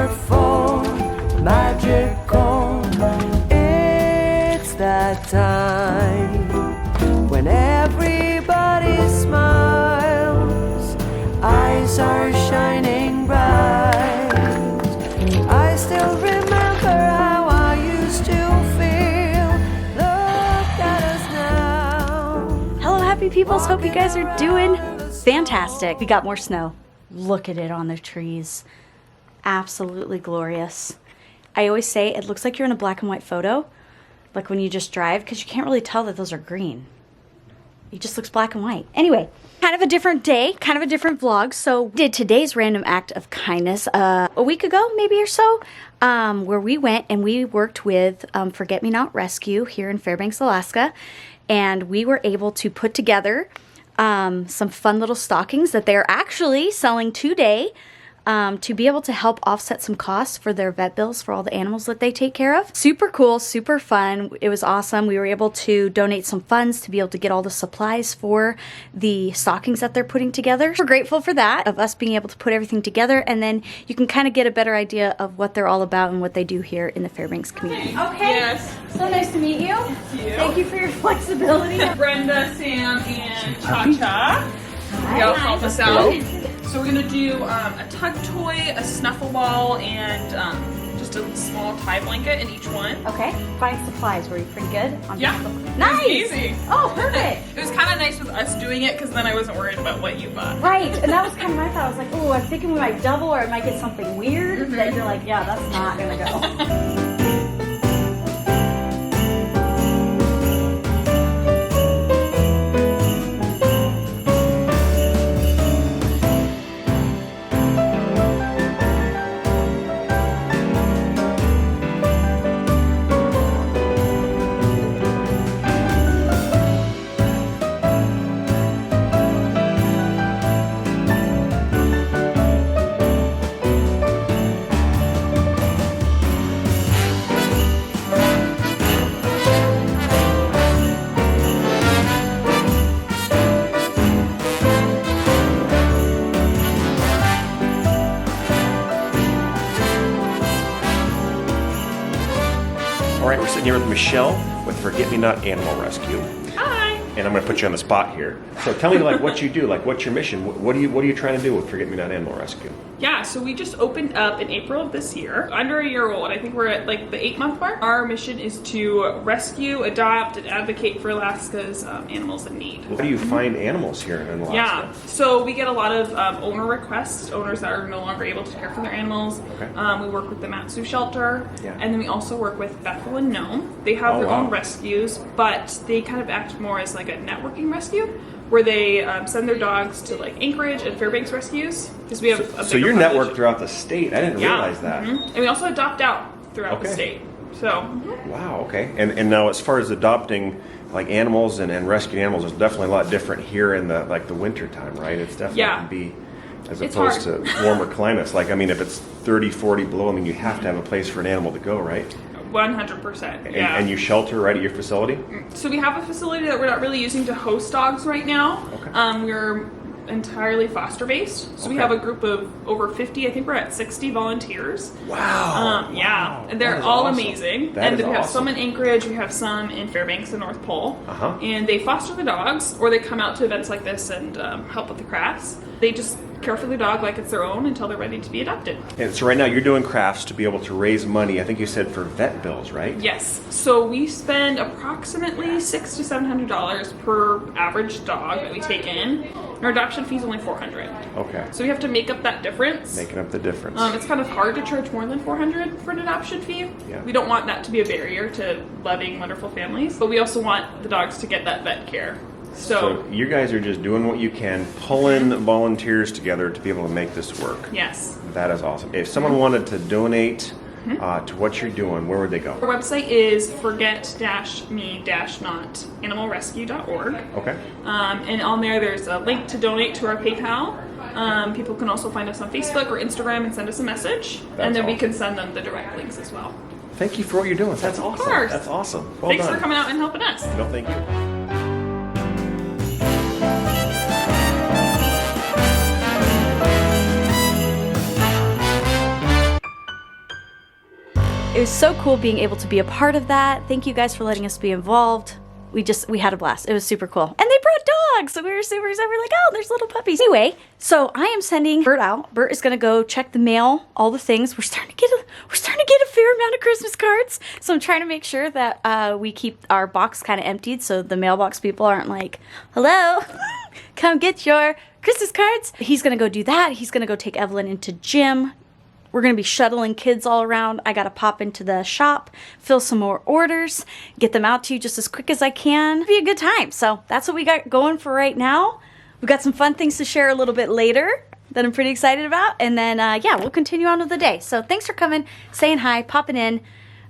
wonderful, magical. It's that time when everybody smiles, eyes are shining bright. I still remember how I used to feel. Look at us now. Hello, happy peoples. Hope you guys are doing fantastic. We got more snow. Look at it on the trees. Absolutely glorious. I always say it looks like you're in a black and white photo, like when you just drive, because you can't really tell that those are green. It just looks black and white. Anyway, kind of a different day, kind of a different vlog. So did today's random act of kindness a week ago, maybe or so, where we went and we worked with Forget Me Not Rescue here in Fairbanks, Alaska. And we were able to put together some fun little stockings that they're actually selling today to be able to help offset some costs for their vet bills for all the animals that they take care of. Super cool, super fun. It was awesome. We were able to donate some funds to be able to get all the supplies for the stockings that they're putting together. We're grateful for that, of us being able to put everything together, and then you can kind of get a better idea of what they're all about and what they do here in the Fairbanks community. Okay. Yes. So nice to meet you. Thank you for your flexibility. Brenda, Sam, and Cha-Cha. Y'all help us out. So we're gonna do a tug toy, a snuffle ball, and just a small tie blanket in each one. Okay. Buying supplies, were you pretty good? Yeah. Nice. It was easy. Oh, perfect. It was kind of nice with us doing it because then I wasn't worried about what you bought. Right, and that was kind of my thought. I was like, oh, I'm thinking we might double or I might get something weird. That you're like, yeah, that's not gonna go. All right, we're sitting here with Michelle with Forget Me Not Animal Rescue. Hi. And I'm going to put you on the spot here. So tell me, like, what you do. Like, what's your mission? What are you trying to do with Forget Me Not Animal Rescue? Yeah, so we just opened up in April of this year. Under a year old. I think we're at like the 8-month mark. Our mission is to rescue, adopt, and advocate for Alaska's animals in need. How do you find animals here in Alaska? Yeah, so we get a lot of owner requests, owners that are no longer able to care for their animals. Okay. We work with the Matsu shelter, Yeah. and then we also work with Bethel and Nome. They have their own rescues, but they kind of act more as like a networking rescue, where they send their dogs to like Anchorage and Fairbanks rescues, because we have a bigger So you're coverage. networked throughout the state. I didn't realize that. And we also adopt out throughout the state. So Wow. Okay. And now, as far as adopting like animals and rescuing animals, there's definitely a lot different here in the winter time, right? It's definitely can be as It's opposed hard. to warmer climates. Like, I mean, if it's 30, 40 below, I mean, you have to have a place for an animal to go, right? 100%. Yeah. And you shelter right at your facility? So we have a facility that we're not really using to host dogs right now. Okay. We're entirely foster based. So we have a group of over 50, I think we're at 60 volunteers. Wow. Yeah, and they're That is all awesome. amazing. That And is we have awesome. some in Anchorage, we have some in Fairbanks and North Pole. Uh-huh. And they foster the dogs, or they come out to events like this and help with the crafts. They just care for the dog like it's their own until they're ready to be adopted. And so right now you're doing crafts to be able to raise money. I think you said for vet bills, right? Yes. So we spend approximately $600 to $700 per average dog that we take in. And our adoption fee is only $400. Okay. So we have to make up that difference. Making up the difference. It's kind of hard to charge more than $400 for an adoption fee. Yeah. We don't want that to be a barrier to loving, wonderful families, but we also want the dogs to get that vet care. So you guys are just doing what you can, pulling volunteers together to be able to make this work. Yes. That is awesome. If someone wanted to donate to what you're doing, where would they go? Our website is forget-me-not-animalrescue.org. Okay. And on there's a link to donate to our PayPal. People can also find us on Facebook or Instagram and send us a message. And then we can send them the direct links as well. Thank you for what you're doing. That's awesome. course. That's awesome. Well Thanks done. for coming out and helping us. No, thank you. It was so cool being able to be a part of that. Thank you guys for letting us be involved. We had a blast. It was super cool. And they brought dogs, so we were super excited. We were like, oh, there's little puppies. Anyway, so I am sending Bert out. Bert is gonna go check the mail, all the things. We're starting to get a fair amount of Christmas cards. So I'm trying to make sure that we keep our box kind of emptied, so the mailbox people aren't like, hello, come get your Christmas cards. He's gonna go do that. He's gonna go take Evelyn into gym. We're going to be shuttling kids all around. I got to pop into the shop, fill some more orders, get them out to you just as quick as I can. It'll be a good time. So that's what we got going for right now. We've got some fun things to share a little bit later that I'm pretty excited about. And then, yeah, we'll continue on with the day. So thanks for coming, saying hi, popping in.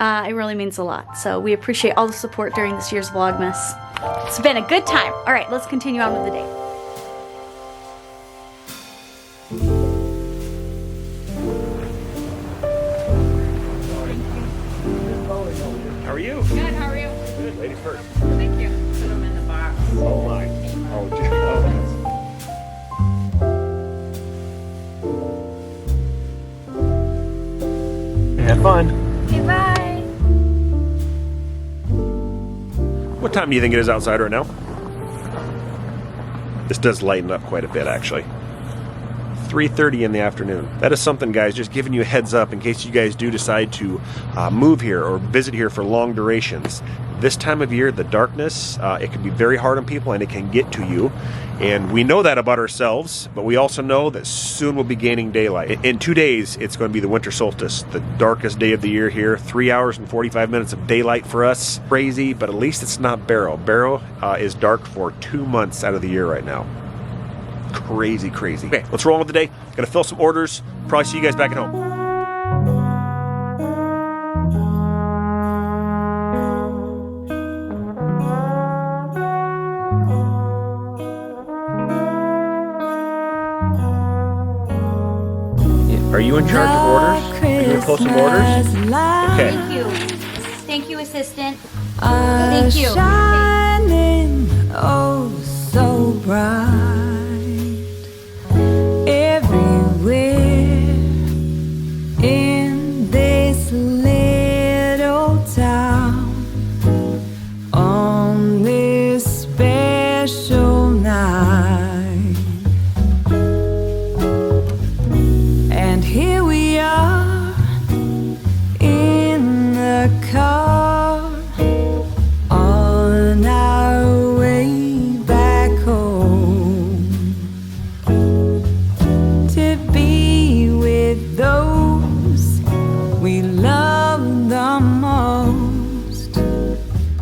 It really means a lot. So we appreciate all the support during this year's Vlogmas. It's been a good time. All right, let's continue on with the day. How are you? Good, how are you? Good. Ladies first. Thank you. Put them in the box. Oh my. Oh, have fun. Okay, bye. What time do you think it is outside right now? This does lighten up quite a bit, actually. 3:30 in the afternoon. That is something, guys, just giving you a heads up in case you guys do decide to move here or visit here for long durations. This time of year, the darkness, it can be very hard on people and it can get to you. And we know that about ourselves, but we also know that soon we'll be gaining daylight. In 2 days, it's going to be the winter solstice, the darkest day of the year here. 3 hours and 45 minutes of daylight for us. Crazy, but at least it's not Barrow. Barrow is dark for 2 months out of the year right now. Crazy, crazy. Okay, let's roll on with the day. Gonna fill some orders. Probably see you guys back at home. Are you in charge of orders? Are you gonna pull some orders? Okay. Thank you. Thank you, assistant. Thank you. Shining, oh so bright. Everywhere in this little town on this special night. And here we are in the car on our way back home to be with those we love the most,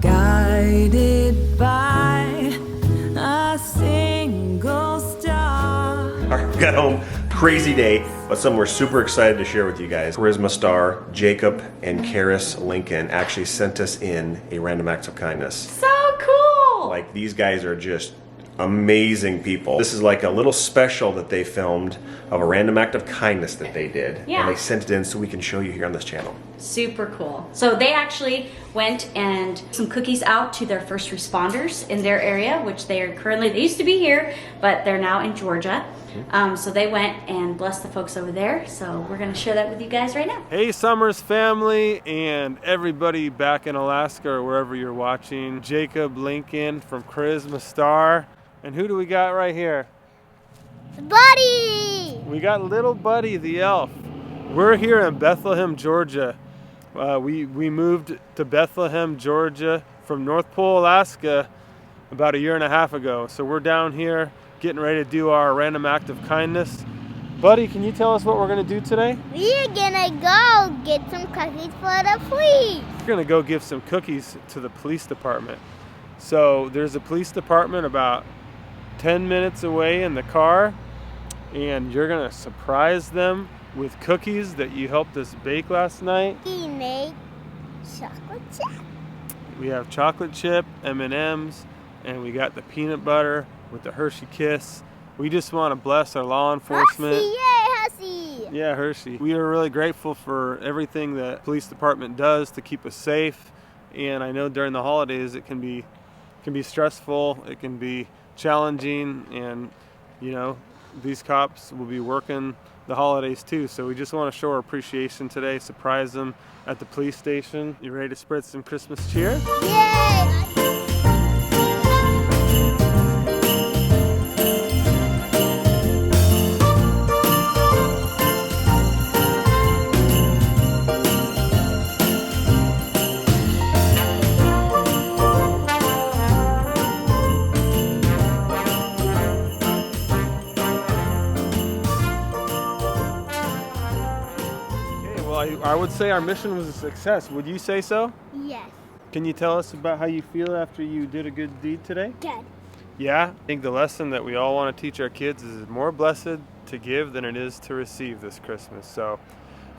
guided by a single star. All right, we got home. Crazy day, but something we're super excited to share with you guys. Charisma star Jacob and Karis Lincoln actually sent us in a random act of kindness. So cool! Like, these guys are just amazing people. This is like a little special that they filmed of a random act of kindness that they did. Yeah. And they sent it in so we can show you here on this channel. Super cool. So they actually went and some cookies out to their first responders in their area, which they used to be here, but they're now in Georgia. So they went and blessed the folks over there. So we're gonna share that with you guys right now. Hey Somers family and everybody back in Alaska or wherever you're watching. Jacob Lincoln from Charisma Star. And who do we got right here? Buddy! We got little Buddy the elf. We're here in Bethlehem, Georgia. We moved to Bethlehem, Georgia from North Pole, Alaska about 1.5 years ago. So we're down here getting ready to do our random act of kindness. Buddy, can you tell us what we're gonna do today? We're gonna go get some cookies for the police. We're gonna go give some cookies to the police department. So there's a police department about 10 minutes away in the car, and you're gonna surprise them with cookies that you helped us bake last night. We make chocolate chip. We have chocolate chip, M&Ms, and we got the peanut butter with the Hershey Kiss. We just want to bless our law enforcement. Hershey, yay, Hershey! Yeah, Hershey. We are really grateful for everything that the police department does to keep us safe. And I know during the holidays it can be stressful, it can be challenging, and you know, these cops will be working the holidays too. So we just want to show our appreciation today, surprise them at the police station. You ready to spread some Christmas cheer? Yay! I would say our mission was a success. Would you say so? Yes. Can you tell us about how you feel after you did a good deed today? Good. Yeah, I think the lesson that we all want to teach our kids is more blessed to give than it is to receive this Christmas. So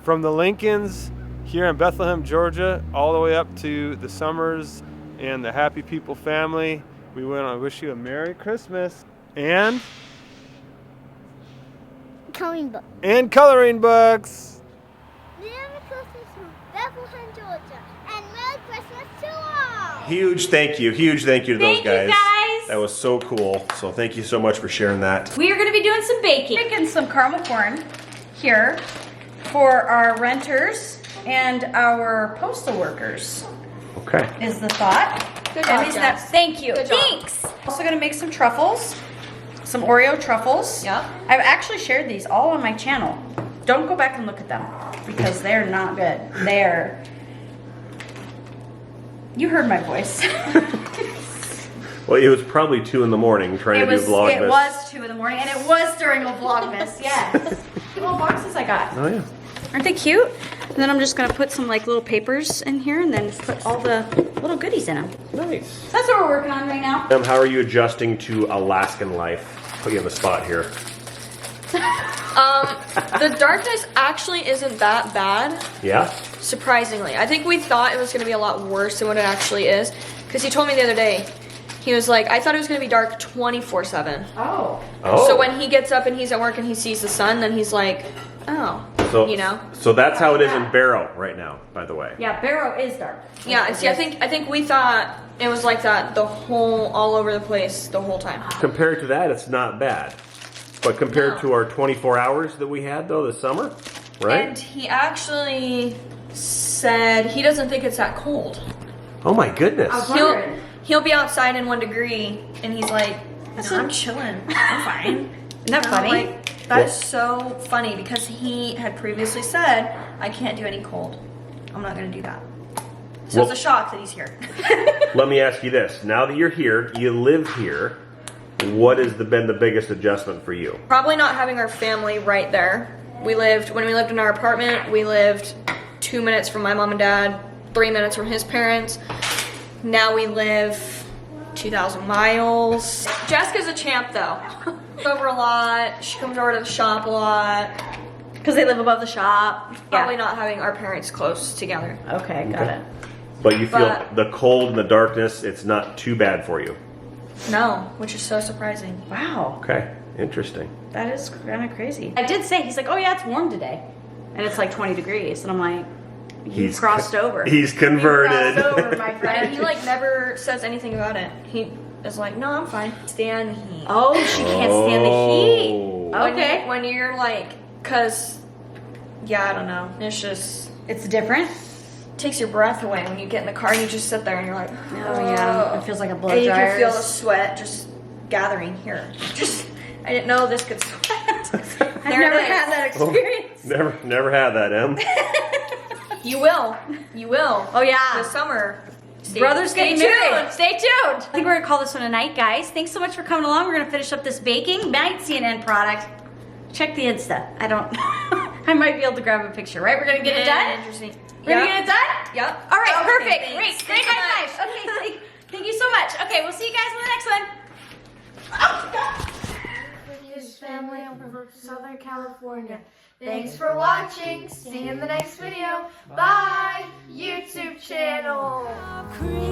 from the Lincolns here in Bethlehem, Georgia, all the way up to the Somers and the Happy People family, we want to wish you a Merry Christmas and Coloring book. and coloring books. Merry Christmas from Bethlehem, Georgia, and Merry Christmas to all. Huge thank you to those Thank you, guys. That was so cool. So thank you so much for sharing that. We are going to be doing some baking. Making some caramel corn here for our renters and our postal workers. Okay. Is the thought. Good job, Jess. Thank you. Good job. Thanks. Also gonna make some truffles, some Oreo truffles. Yep. I've actually shared these all on my channel. Don't go back and look at them because they're not good. You heard my voice. Well, it was probably 2 in the morning trying to do Vlogmas. It was 2 in the morning and it was during a Vlogmas, yes. Little boxes I got. Oh yeah. Aren't they cute? And then I'm just gonna put some like little papers in here and then put all the little goodies in them. Nice. That's what we're working on right now. How are you adjusting to Alaskan life? Put you on the spot here. The darkness actually isn't that bad, Yeah? surprisingly. I think we thought it was going to be a lot worse than what it actually is. Because he told me the other day, he was like, I thought it was going to be dark 24/7. Oh. Oh. So when he gets up and he's at work and he sees the sun, then he's like, oh, So, you know? So that's how it is in Barrow right now, by the way. Yeah, Barrow is dark. Yeah, and see, I think we thought it was like that all over the place the whole time. Compared to that, it's not bad. But compared No. to our 24 hours that we had, though, this summer, right? And he actually said he doesn't think it's that cold. Oh my goodness. He'll be outside in 1 degree, and he's like, no, I'm chilling. I'm fine. Isn't that And I'm funny? like, that is so funny because he had previously said, I can't do any cold. I'm not going to do that. So Well- it's a shock that he's here. Let me ask you this. Now that you're here, you live here, what has been the biggest adjustment for you? Probably not having our family right there. When we lived in our apartment, we lived 2 minutes from my mom and dad, 3 minutes from his parents. Now we live 2,000 miles. Jessica's a champ though. Over a lot. She comes over to the shop a lot. Because they live above the shop. Probably not having our parents close together. Okay, got it. But you feel But- the cold and the darkness, it's not too bad for you. No, which is so surprising. Wow. Okay, interesting. That is kind of crazy. I did say, he's like, oh yeah, it's warm today. And it's like 20 degrees. And I'm like, you crossed over. He's converted. You crossed over, my friend. And he like never says anything about it. He is like, no, I'm fine. Stand the heat. Oh, she can't stand the heat. Oh. Okay. When you're like, cause, yeah, I don't know. It's just, It's different. takes your breath away when you get in the car and you just sit there and you're like, Oh yeah, it feels like a blow and you dryer. can feel the sweat just gathering here. Just, I didn't know this could sweat. I've There never it is. had that experience. Never had that, Em. You will. You will. Oh yeah. This summer. Brothers stay getting married. tuned. Stay tuned. I think we're gonna call this one a night, guys. Thanks so much for coming along. We're gonna finish up this baking. Might see an end product. Check the Insta. I don't. I might be able to grab a picture. Right? We're gonna get it done. Interesting. We're gonna get it done. Yep. All right. Okay, Perfect. thanks. Great. Thanks Great so high much. five. Okay. Thank you so much. Okay. We'll see you guys in the next one. His family over Southern California. Thanks for watching. See you in the next video. Bye, YouTube channel. Christmas.